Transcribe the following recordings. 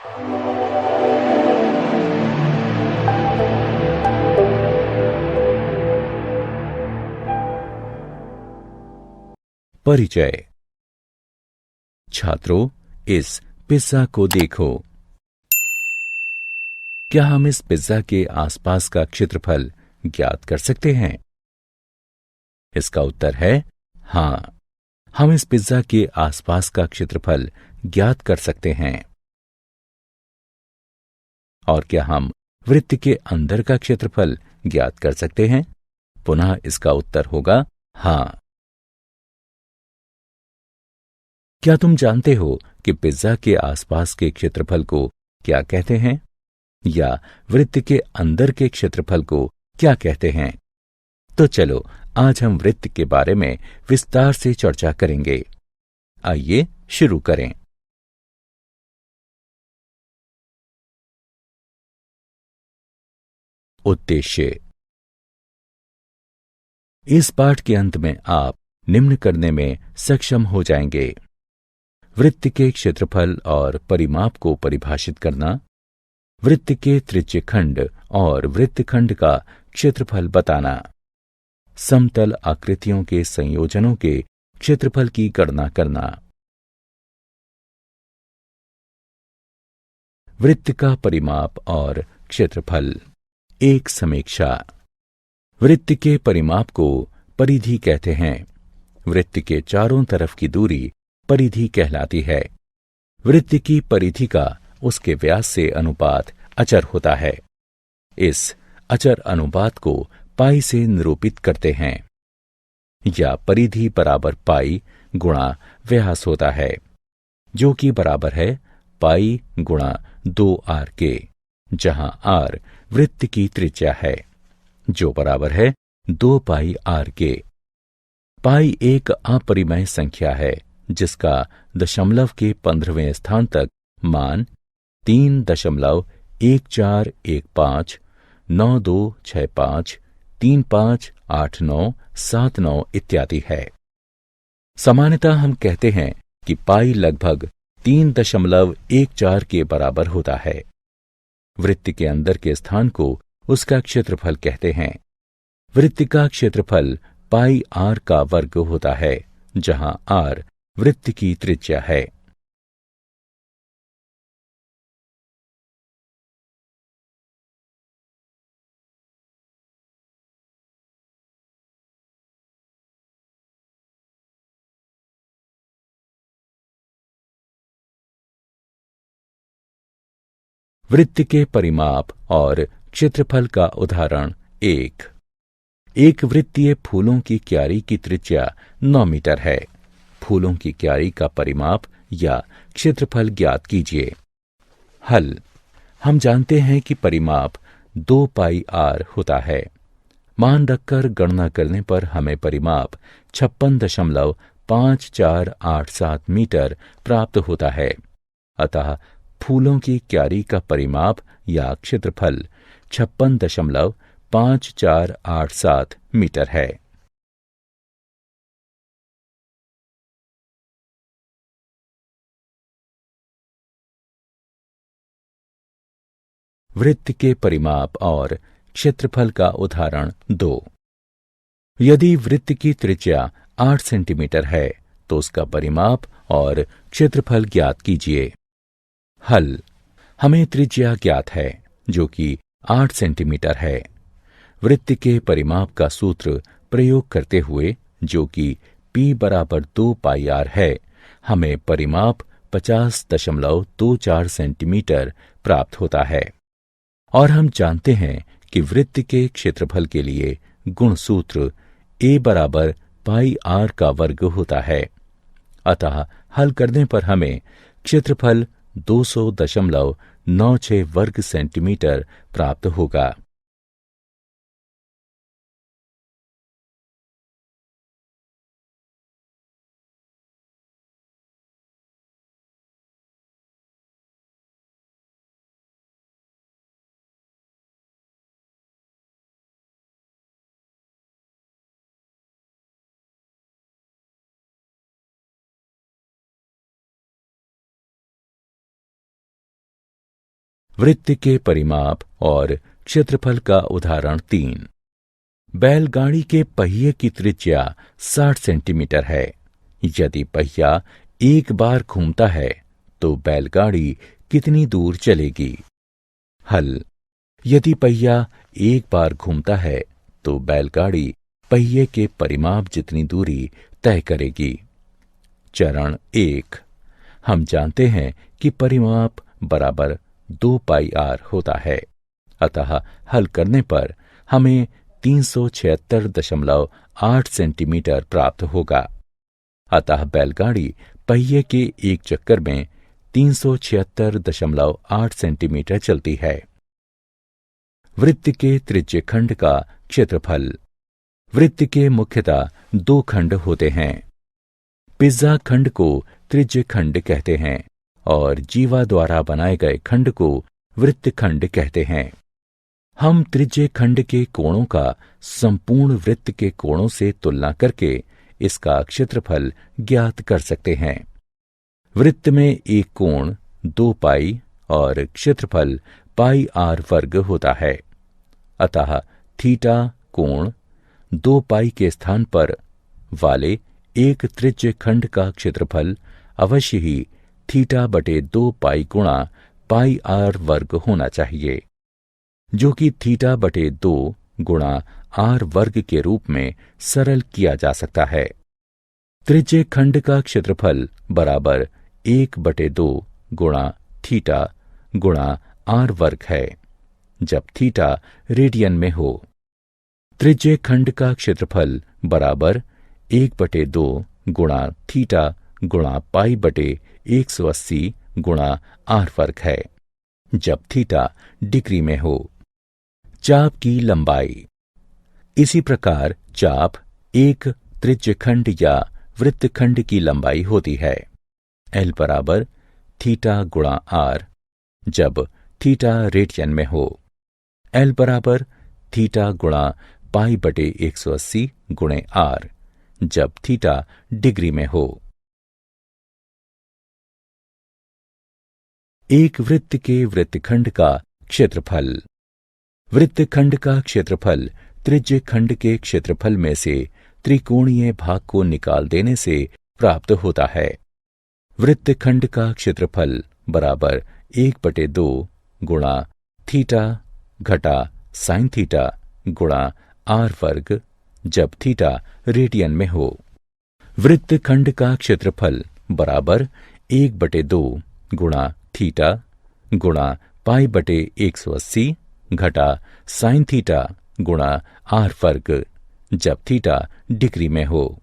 परिचय। छात्रों, इस पिज्जा को देखो। क्या हम इस पिज्जा के आसपास का क्षेत्रफल ज्ञात कर सकते हैं? इसका उत्तर है हां। हम इस पिज्जा के आसपास का क्षेत्रफल ज्ञात कर सकते हैं। और क्या हम वृत्त के अंदर का क्षेत्रफल ज्ञात कर सकते हैं? पुनः इसका उत्तर होगा हां। क्या तुम जानते हो कि पिज्जा के आसपास के क्षेत्रफल को क्या कहते हैं? या वृत्त के अंदर के क्षेत्रफल को क्या कहते हैं? तो चलो आज हम वृत्त के बारे में विस्तार से चर्चा करेंगे। आइए शुरू करें। उद्देश्य। इस पाठ के अंत में आप निम्न करने में सक्षम हो जाएंगे: वृत्त के क्षेत्रफल और परिमाप को परिभाषित करना, वृत्त के त्रिज्यखंड और वृत्तखंड का क्षेत्रफल बताना, समतल आकृतियों के संयोजनों के क्षेत्रफल की गणना करना। वृत्त का परिमाप और क्षेत्रफल। एक समीक्षा। वृत्त के परिमाप को परिधि कहते हैं। वृत्त के चारों तरफ की दूरी परिधि कहलाती है। वृत्त की परिधि का उसके व्यास से अनुपात अचर होता है। इस अचर अनुपात को पाई से निरूपित करते हैं। या परिधि बराबर पाई गुणा व्यास होता है, जो कि बराबर है पाई गुणा 2r के, जहां r वृत्त की त्रिज्या है, जो बराबर है 2 पाई r के। पाई एक अपरिमेय संख्या है जिसका दशमलव के 15वें स्थान तक मान 3.1415, 9265, 358979 इत्यादि है। सामान्यतः हम कहते हैं कि पाई लगभग 3.14 के बराबर होता है। वृत्त के अंदर के स्थान को उसका क्षेत्रफल कहते हैं। वृत्त का क्षेत्रफल पाई r का वर्ग होता है, जहां r वृत्त की त्रिज्या है। वृत्त के परिमाप और क्षेत्रफल का उदाहरण। एक वृत्तीय फूलों की क्यारी की त्रिज्या 9 मीटर है। फूलों की क्यारी का परिमाप या क्षेत्रफल ज्ञात कीजिए। हल। हम जानते हैं कि परिमाप 2 पाई r होता है। मान रखकर गणना करने पर हमें परिमाप 56.5487 मीटर प्राप्त होता है। अतः फूलों की क्यारी का परिमाप या क्षेत्रफल 56.5487 मीटर है। वृत्त के परिमाप और क्षेत्रफल का उदाहरण 2। यदि वृत्त की त्रिज्या 8 सेंटीमीटर है तो उसका परिमाप और क्षेत्रफल ज्ञात कीजिए। हल। हमें त्रिज्या ज्ञात है, जो कि 8 सेंटीमीटर है। वृत्त के परिमाप का सूत्र प्रयोग करते हुए, जो कि P बराबर 2 पाई r है, हमें परिमाप 50.24 सेंटीमीटर प्राप्त होता है। और हम जानते हैं कि वृत्त के क्षेत्रफल के लिए गुण सूत्र A बराबर पाई r का वर्ग होता है। अतः हल करने पर हमें क्षेत्रफल 200.96 वर्ग सेंटीमीटर प्राप्त होगा। वृत्त के परिमाप और क्षेत्रफल का उदाहरण 3। बैलगाड़ी के पहिए की त्रिज्या 60 सेंटीमीटर है। यदि पहिया एक बार घूमता है तो बैलगाड़ी कितनी दूर चलेगी? हल। यदि पहिया एक बार घूमता है तो बैलगाड़ी पहिए के परिमाप जितनी दूरी तय करेगी। चरण 1। हम जानते हैं कि परिमाप बराबर 2 पाई r होता है, अतः हल करने पर हमें 376.8 सेंटीमीटर प्राप्त होगा। अतः बैलगाड़ी पहिए के एक चक्कर में 376.8 सेंटीमीटर चलती है। वृत्त के त्रिज्यखंड का क्षेत्रफल। वृत्त के मुख्यतः 2 खंड होते हैं। पिज्जा खंड को त्रिज्यखंड कहते हैं और जीवा द्वारा बनाए गए खंड को वृत्तखंड कहते हैं। हम त्रिज्यखंड के कोणों का संपूर्ण वृत्त के कोणों से तुलना करके इसका क्षेत्रफल ज्ञात कर सकते हैं। वृत्त में एक कोण 2 पाई और क्षेत्रफल पाई r वर्ग होता है। अतः थीटा कोण 2 पाई के स्थान पर वाले एक त्रिज्यखंड का क्षेत्रफल अवश्य ही थीटा बटे 2 पाई गुणा पाई r वर्ग होना चाहिए, जो कि थीटा बटे 2 गुणा r वर्ग के रूप में सरल किया जा सकता है। त्रिज्यखंड का क्षेत्रफल बराबर 1/2 गुणा थीटा गुणा r वर्ग है, जब थीटा रेडियन में हो। त्रिज्यखंड का क्षेत्रफल बराबर 1/2 गुणा थीटा गुणा पाई बटे 180 गुणा r वर्ग है, जब थीटा डिग्री में हो। चाप की लंबाई। इसी प्रकार चाप एक त्रिज्यखंड या वृत्तखंड की लंबाई होती है। L बराबर थीटा गुणा r, जब थीटा रेडियन में हो। L बराबर थीटा गुणा पाई बटे 180 गुणे r, जब थीटा डिग्री में हो। एक वृत्त के वृत्तखंड का क्षेत्रफल। वृत्तखंड का क्षेत्रफल त्रिज्यखंड के क्षेत्रफल में से त्रिकोणीय भाग को निकाल देने से प्राप्त होता है। वृत्तखंड का क्षेत्रफल बराबर 1/2 गुणा थीटा घटा साइन थीटा गुणा r वर्ग, जब थीटा रेडियन में हो। वृत्तखंड का क्षेत्रफल बराबर 1/2 गुणा थीटा गुणा पाई बटे 180 घटा साइन थीटा गुणा r वर्ग, जब थीटा डिग्री में हो।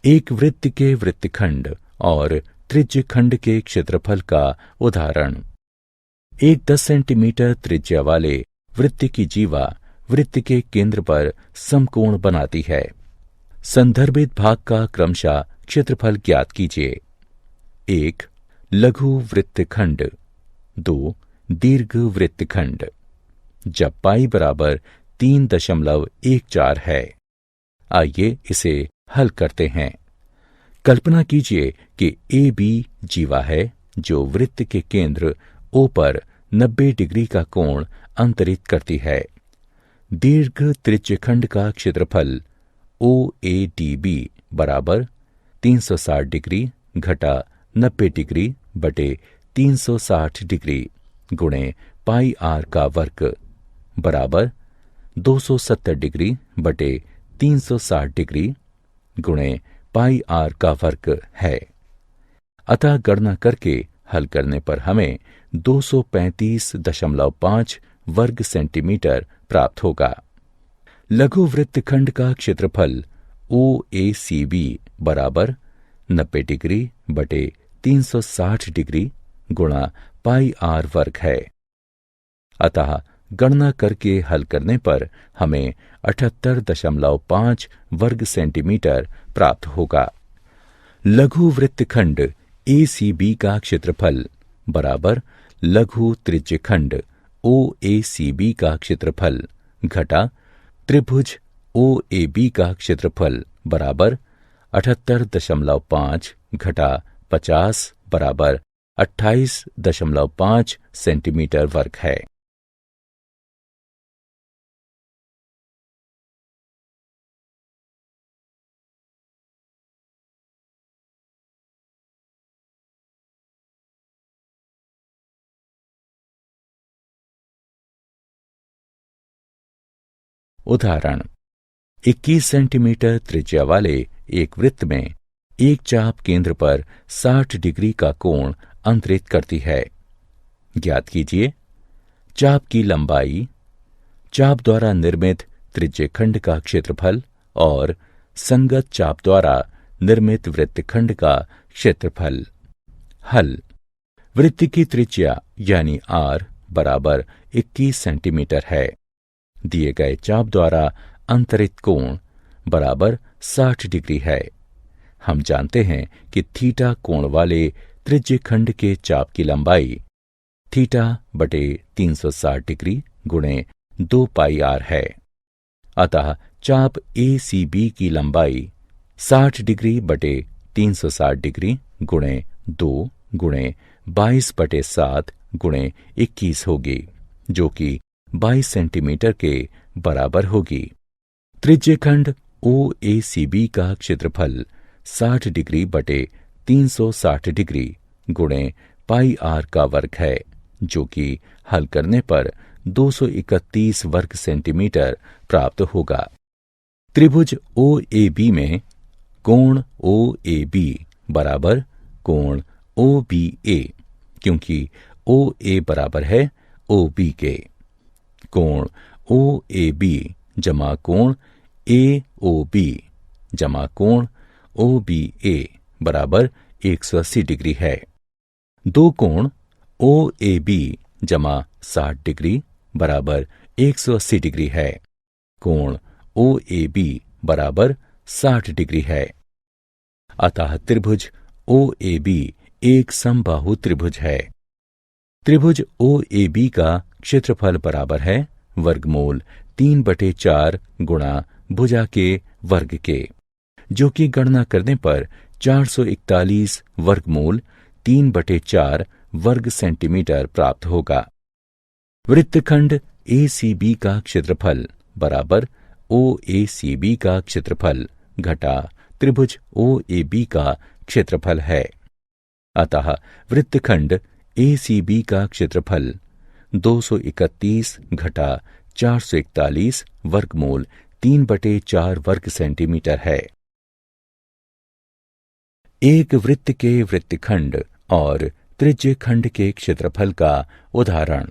एक वृत्त के वृत्तखंड और त्रिज्यखंड के क्षेत्रफल का उदाहरण। एक 10 सेंटीमीटर त्रिज्या वाले वृत्त की जीवा वृत्त के केंद्र पर समकोण बनाती है। संदर्भित भाग का क्रमशः क्षेत्रफल ज्ञात कीजिए। 1 लघु वृत्तखंड, 2 दीर्घ वृत्तखंड, जब पाई बराबर 3.14 है। आइए इसे हल करते हैं। कल्पना कीजिए कि ए बी जीवा है जो वृत्त के केंद्र O पर 90 डिग्री का कोण अंतरित करती है। दीर्घ त्रिज्यखंड का क्षेत्रफल OADB बराबर 360 डिग्री घटा 90 डिग्री बटे 360 डिग्री गुणे पाई r का वर्ग बराबर 270 डिग्री बटे 360 डिग्री गुणे पाई r का वर्ग है। अतः गणना करके हल करने पर हमें 235.5 वर्ग सेंटीमीटर प्राप्त होगा। लघु वृत्तखंड का क्षेत्रफल OACB बराबर 90 डिग्री बटे 360 डिग्री गुणा पाई r वर्ग है। अतः गणना करके हल करने पर हमें 78.5 वर्ग सेंटीमीटर प्राप्त होगा। लघु वृत्तखंड ACB का क्षेत्रफल बराबर लघु त्रिज्यखंड OACB का क्षेत्रफल घटा त्रिभुज OAB का क्षेत्रफल बराबर 78.5 घटा 50 बराबर 28.5 सेंटीमीटर वर्ग है। उदाहरण 21 सेंटीमीटर त्रिज्या वाले एक वृत्त में एक चाप केंद्र पर 60 डिग्री का कोण अंतरित करती है। ज्ञात कीजिए चाप की लंबाई, चाप द्वारा निर्मित त्रिज्यखंड का क्षेत्रफल और संगत चाप द्वारा निर्मित वृत्तखंड का क्षेत्रफल। हल। वृत्त की त्रिज्या यानी आर बराबर 21 सेंटीमीटर है। दिए गए चाप द्वारा अंतरित कोण बराबर 60 डिग्री है। हम जानते हैं कि थीटा कोण वाले त्रिज्यखंड के चाप की लंबाई थीटा बटे 360 डिग्री गुणे 2 पाई आर है। अतः चाप ACB की लंबाई 60 डिग्री बटे 360 डिग्री गुणे 2 गुणे 22 बटे 7 गुणे 21 होगी, जो कि 22 सेंटीमीटर के बराबर होगी। त्रिज्यखंड OACB का क्षेत्रफल 60 डिग्री बटे 360 डिग्री गुणे पाई आर का वर्ग है, जो कि हल करने पर 231 वर्ग सेंटीमीटर प्राप्त होगा। त्रिभुज OAB में कोण OAB बराबर कोण OBA, क्योंकि OA बराबर है OB के। कोण OAB जमा कोण AOB जमा कोण OBA बराबर 180 डिग्री है। दो कोण OAB जमा 60 डिग्री बराबर 180 डिग्री है। कोण OAB बराबर 60 डिग्री है। अतः त्रिभुज OAB एक समबाहु त्रिभुज है। त्रिभुज OAB का क्षेत्रफल बराबर है वर्गमूल 3/4 गुणा भुजा के वर्ग के, जो कि गणना करने पर 441 वर्गमूल 3/4 वर्ग सेंटीमीटर प्राप्त होगा। वृत्तखंड ACB का क्षेत्रफल बराबर OACB का क्षेत्रफल घटा त्रिभुज OAB का क्षेत्रफल है। अतः वृत्तखंड ACB का क्षेत्रफल 231 घटा 441 वर्गमूल 3/4 वर्ग सेंटीमीटर है। एक वृत्त के वृत्तखंड और त्रिज्यखंड के क्षेत्रफल का उदाहरण।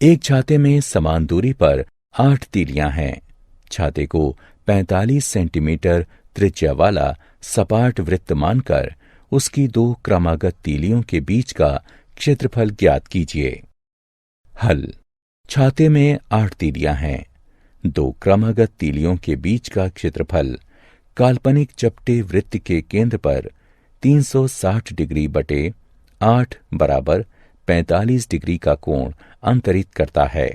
एक छाते में समान दूरी पर 8 तीलियां हैं। छाते को 45 सेंटीमीटर त्रिज्या वाला सपाट वृत्त मानकर उसकी 2 क्रमागत तीलियों के बीच का क्षेत्रफल ज्ञात कीजिए। हल। छाते में 8 तीलियां हैं। 2 क्रमागत तीलियों के बीच का क्षेत्रफल काल्पनिक चपटे वृत्त के केंद्र पर 360 डिग्री बटे 8 बराबर 45 डिग्री का कोण अंतरित करता है।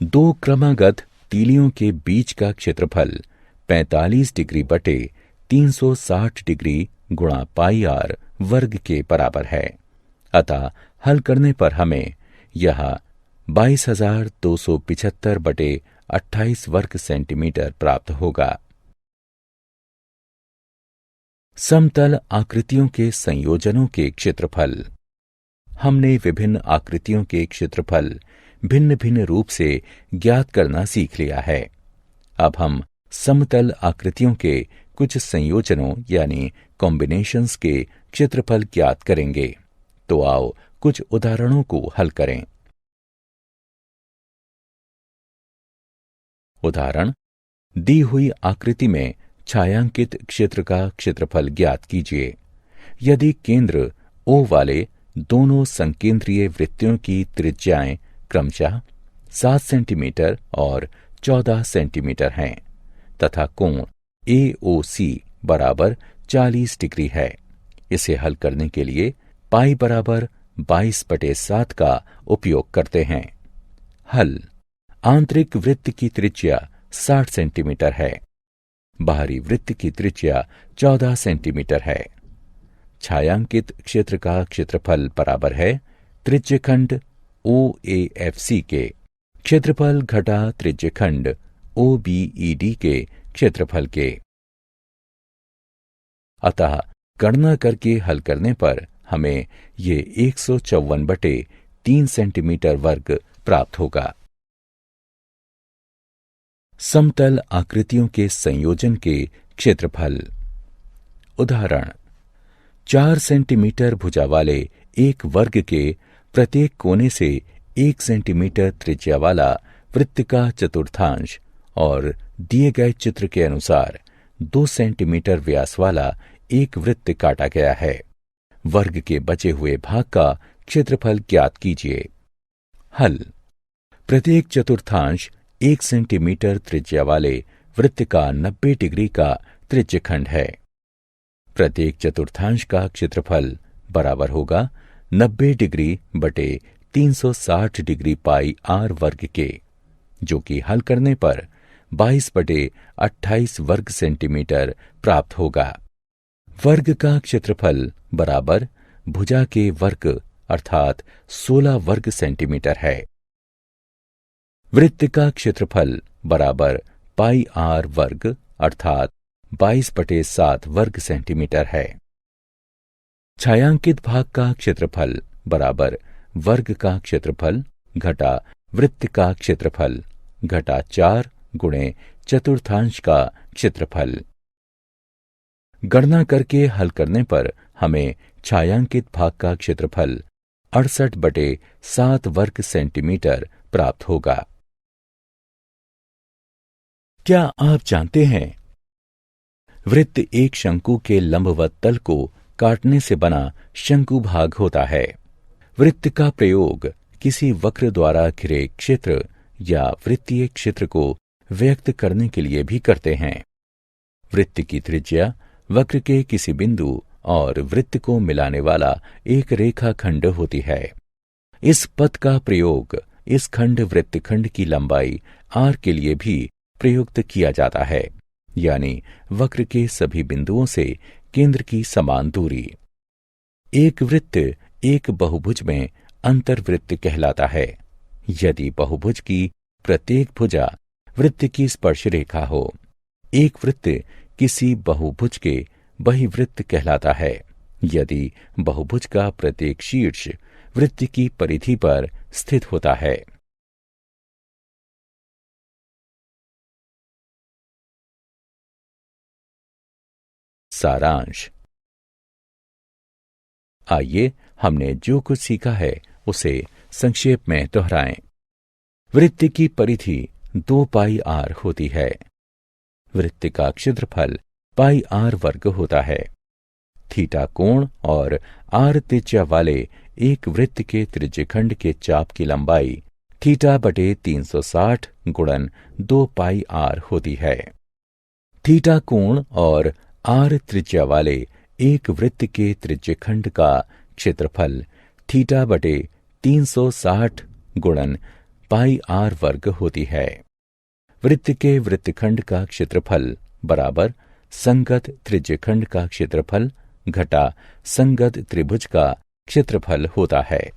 2 क्रमागत तीलियों के बीच का क्षेत्रफल 45 डिग्री बटे 360 डिग्री गुणा पाई आर वर्ग के बराबर है। अतः हल करने पर हमें यह 22,275 बटे 28 वर्ग सेंटीमीटर प्राप्त होगा। समतल आकृतियों के संयोजनों के क्षेत्रफल। हमने विभिन्न आकृतियों के क्षेत्रफल भिन्न भिन्न रूप से ज्ञात करना सीख लिया है। अब हम समतल आकृतियों के कुछ संयोजनों यानी कॉम्बिनेशंस के क्षेत्रफल ज्ञात करेंगे। तो आओ कुछ उदाहरणों को हल करें। उदाहरण। दी हुई आकृति में छायांकित क्षेत्र का क्षेत्रफल ज्ञात कीजिए। यदि केंद्र O वाले दोनों संकेंद्रीय वृत्तों की त्रिज्याएं क्रमशः 7 सेंटीमीटर और 14 सेंटीमीटर हैं तथा कोण AOC बराबर 40 डिग्री है, इसे हल करने के लिए पाई बराबर 22/7 का उपयोग करते हैं। हल। आंतरिक वृत्त की त्रिज्या 60 सेंटीमीटर है। बाहरी वृत्त की त्रिज्या 14 सेंटीमीटर है। छायांकित क्षेत्र का क्षेत्रफल बराबर है त्रिज्यखंड OAFC के क्षेत्रफल घटा त्रिज्यखंड OBED के क्षेत्रफल के। अतः गणना करके हल करने पर हमें ये 154/3 सेंटीमीटर वर्ग प्राप्त होगा। समतल आकृतियों के संयोजन के क्षेत्रफल। उदाहरण, 4 सेंटीमीटर भुजा वाले एक वर्ग के प्रत्येक कोने से 1 सेंटीमीटर त्रिज्या वाला वृत्त का चतुर्थांश और दिए गए चित्र के अनुसार 2 सेंटीमीटर व्यास वाला एक वृत्त काटा गया है। वर्ग के बचे हुए भाग का क्षेत्रफल ज्ञात कीजिए। हल। प्रत्येक चतुर्थांश 1 सेंटीमीटर त्रिज्या वाले वृत्त का 90 डिग्री का त्रिज्यखंड है। प्रत्येक चतुर्थांश का क्षेत्रफल बराबर होगा 90 डिग्री बटे 360 डिग्री पाई r वर्ग के, जो कि हल करने पर 22/28 वर्ग सेंटीमीटर प्राप्त होगा। वर्ग का क्षेत्रफल बराबर भुजा के वर्ग अर्थात 16 वर्ग सेंटीमीटर है। वृत्त का क्षेत्रफल बराबर पाई r वर्ग अर्थात 22/7 वर्ग सेंटीमीटर है। छायांकित भाग का क्षेत्रफल बराबर वर्ग का क्षेत्रफल घटा वृत्त का क्षेत्रफल घटा 4 गुणे चतुर्थांश का क्षेत्रफल। गणना करके हल करने पर हमें छायांकित भाग का क्षेत्रफल 68/7 वर्ग सेंटीमीटर प्राप्त होगा। क्या आप जानते हैं, वृत्त एक शंकु के लंबवत तल को काटने से बना शंकु भाग होता है। वृत्त का प्रयोग किसी वक्र द्वारा घिरे क्षेत्र या वृत्तीय क्षेत्र को व्यक्त करने के लिए भी करते हैं। वृत्त की त्रिज्या वक्र के किसी बिंदु और वृत्त को मिलाने वाला एक रेखाखंड होती है। इस पथ का प्रयोग इस खंड वृत्तखंड की लंबाई r के लिए भी प्रयुक्त किया जाता है, यानी वक्र के सभी बिंदुओं से केंद्र की समान दूरी। एक वृत्त एक बहुभुज में अंतर्वृत्त कहलाता है, यदि बहुभुज की प्रत्येक भुजा वृत्त की स्पर्श रेखा हो। एक वृत्त किसी बहुभुज के बहिवृत्त कहलाता है, यदि बहुभुज का प्रत्येक शीर्ष वृत्त की परिधि पर स्थित होता है। सारांश। आइए हमने जो कुछ सीखा है उसे संक्षेप में दोहराएं। वृत्त की परिधि 2 पाई r होती है। वृत्त का क्षेत्रफल पाई r वर्ग होता है। थीटा कोण और r त्रिज्या वाले एक वृत्त के त्रिज्यखंड के चाप की लंबाई θ/360 गुणन 2 पाई r होती है। थीटा कोण और r त्रिज्या वाले एक वृत्त के त्रिज्यखंड का क्षेत्रफल θ/360 गुणन पाई r वर्ग होती है। वृत्त के वृत्तखंड का क्षेत्रफल बराबर संगत त्रिज्यखंड का क्षेत्रफल घटा संगत त्रिभुज का क्षेत्रफल होता है।